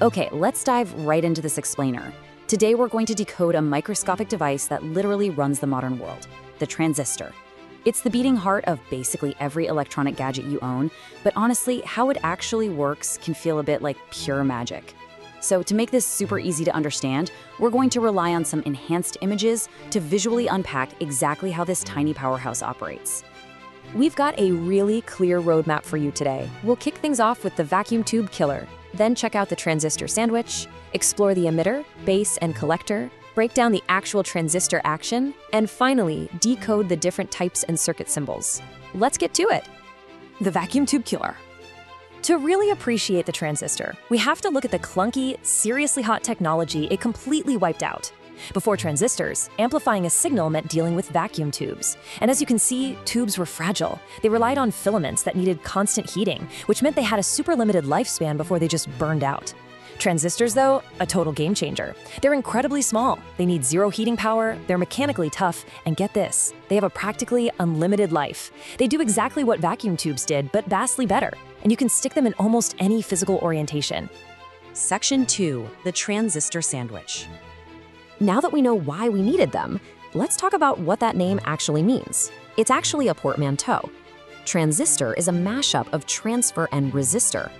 Okay, let's dive right into this explainer. Today we're going to decode a microscopic device that literally runs the modern world, the transistor. It's the beating heart of basically every electronic gadget you own, but honestly, how it actually works can feel a bit like pure magic. So to make this super easy to understand, we're going to rely on some enhanced images to visually unpack exactly how this tiny powerhouse operates. We've got a really clear roadmap for you today. We'll kick things off with the vacuum tube killer, then check out the transistor sandwich, explore the emitter, base, and collector, break down the actual transistor action, and finally, decode the different types and circuit symbols. Let's get to it. The vacuum tube killer. To really appreciate the transistor, we have to look at the clunky, seriously hot technology it completely wiped out. Before transistors, amplifying a signal meant dealing with vacuum tubes. And as you can see, tubes were fragile. They relied on filaments that needed constant heating, which meant they had a super limited lifespan before they just burned out. Transistors, though, a total game changer. They're incredibly small, they need zero heating power, they're mechanically tough, and get this, they have a practically unlimited life. They do exactly what vacuum tubes did, but vastly better, and you can stick them in almost any physical orientation. Section 2, the transistor sandwich. Now that we know why we needed them, let's talk about what that name actually means. It's actually a portmanteau. Transistor is a mashup of transfer and resistor.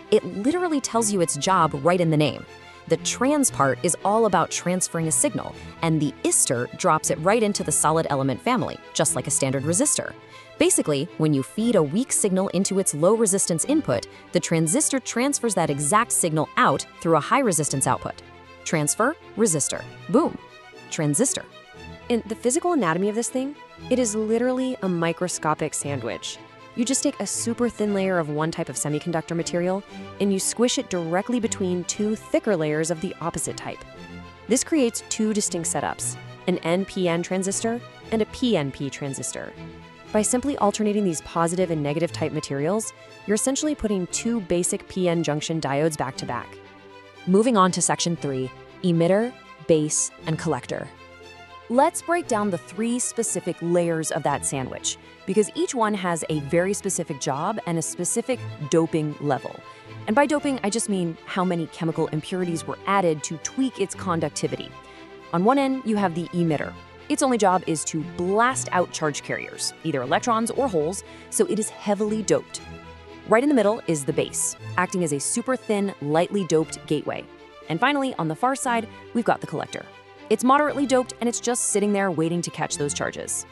It literally tells you its job right in the name. The trans part is all about transferring a signal, and the istor drops it right into the solid element family, just like a standard resistor. Basically, when you feed a weak signal into its low resistance input, the transistor transfers that exact signal out through a high resistance output. Transfer, resistor, boom, transistor. In the physical anatomy of this thing, it is literally a microscopic sandwich. You just take a super thin layer of one type of semiconductor material and you squish it directly between two thicker layers of the opposite type. This creates two distinct setups, an NPN transistor and a PNP transistor. By simply alternating these positive and negative type materials, you're essentially putting two basic PN junction diodes back to back. Moving on to section 3, emitter, base, and collector. Let's break down the 3 specific layers of that sandwich, because each one has a very specific job and a specific doping level. And by doping, I just mean how many chemical impurities were added to tweak its conductivity. On one end, you have the emitter. Its only job is to blast out charge carriers, either electrons or holes, so it is heavily doped. Right in the middle is the base, acting as a super thin, lightly doped gateway. And finally, on the far side, we've got the collector. It's moderately doped and it's just sitting there waiting to catch those charges.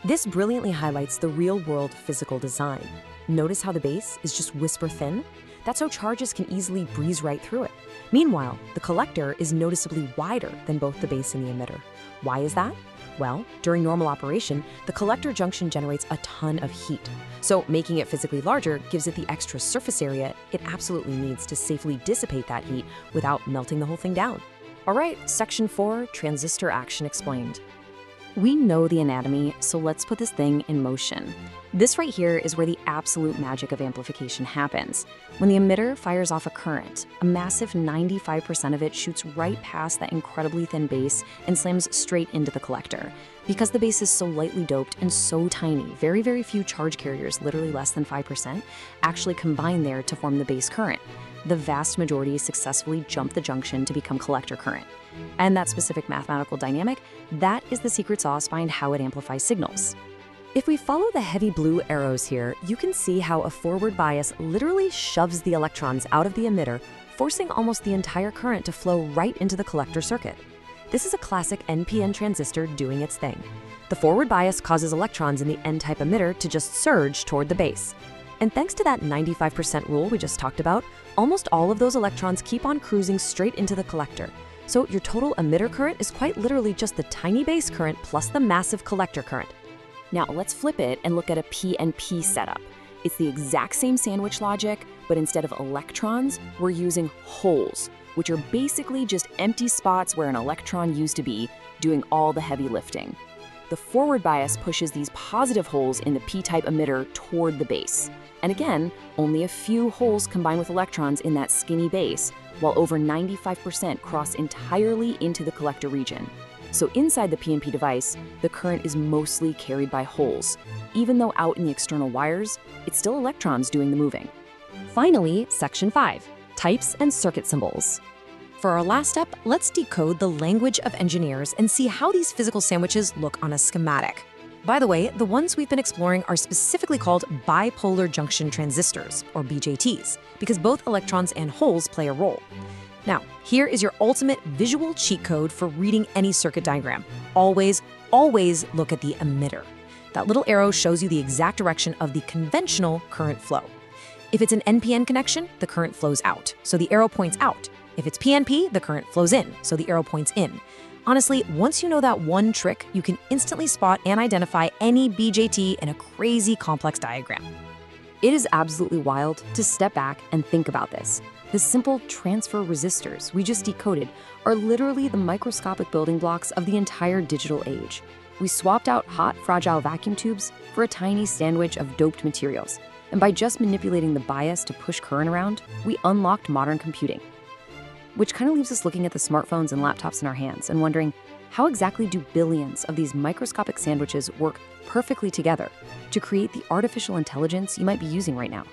This brilliantly highlights the real-world physical design. Notice how the base is just whisper thin? That's how charges can easily breeze right through it. Meanwhile, the collector is noticeably wider than both the base and the emitter. Why is that? Well, during normal operation, the collector junction generates a ton of heat. So making it physically larger gives it the extra surface area it absolutely needs to safely dissipate that heat without melting the whole thing down. All right, section 4, transistor action explained. We know the anatomy, so let's put this thing in motion. This right here is where the absolute magic of amplification happens. When the emitter fires off a current, a massive 95% of it shoots right past that incredibly thin base and slams straight into the collector. Because the base is so lightly doped and so tiny, very, very few charge carriers, literally less than 5%, actually combine there to form the base current. The vast majority successfully jump the junction to become collector current. And that specific mathematical dynamic, that is the secret sauce behind how it amplifies signals. If we follow the heavy blue arrows here, you can see how a forward bias literally shoves the electrons out of the emitter, forcing almost the entire current to flow right into the collector circuit. This is a classic NPN transistor doing its thing. The forward bias causes electrons in the N-type emitter to just surge toward the base. And thanks to that 95% rule we just talked about, almost all of those electrons keep on cruising straight into the collector. So your total emitter current is quite literally just the tiny base current plus the massive collector current. Now let's flip it and look at a PNP setup. It's the exact same sandwich logic, but instead of electrons, we're using holes, which are basically just empty spots where an electron used to be, doing all the heavy lifting. The forward bias pushes these positive holes in the P-type emitter toward the base. And again, only a few holes combine with electrons in that skinny base, while over 95% cross entirely into the collector region. So inside the PNP device, the current is mostly carried by holes. Even though out in the external wires, it's still electrons doing the moving. Finally, section 5, types and circuit symbols. For our last step, let's decode the language of engineers and see how these physical sandwiches look on a schematic. By the way, the ones we've been exploring are specifically called bipolar junction transistors, or BJTs, because both electrons and holes play a role. Now, here is your ultimate visual cheat code for reading any circuit diagram. Always, always look at the emitter. That little arrow shows you the exact direction of the conventional current flow. If it's an NPN connection, the current flows out, so the arrow points out. If it's PNP, the current flows in, so the arrow points in. Honestly, once you know that one trick, you can instantly spot and identify any BJT in a crazy complex diagram. It is absolutely wild to step back and think about this. The simple transfer resistors we just decoded are literally the microscopic building blocks of the entire digital age. We swapped out hot, fragile vacuum tubes for a tiny sandwich of doped materials. And by just manipulating the bias to push current around, we unlocked modern computing. Which kind of leaves us looking at the smartphones and laptops in our hands and wondering, how exactly do billions of these microscopic sandwiches work perfectly together to create the artificial intelligence you might be using right now?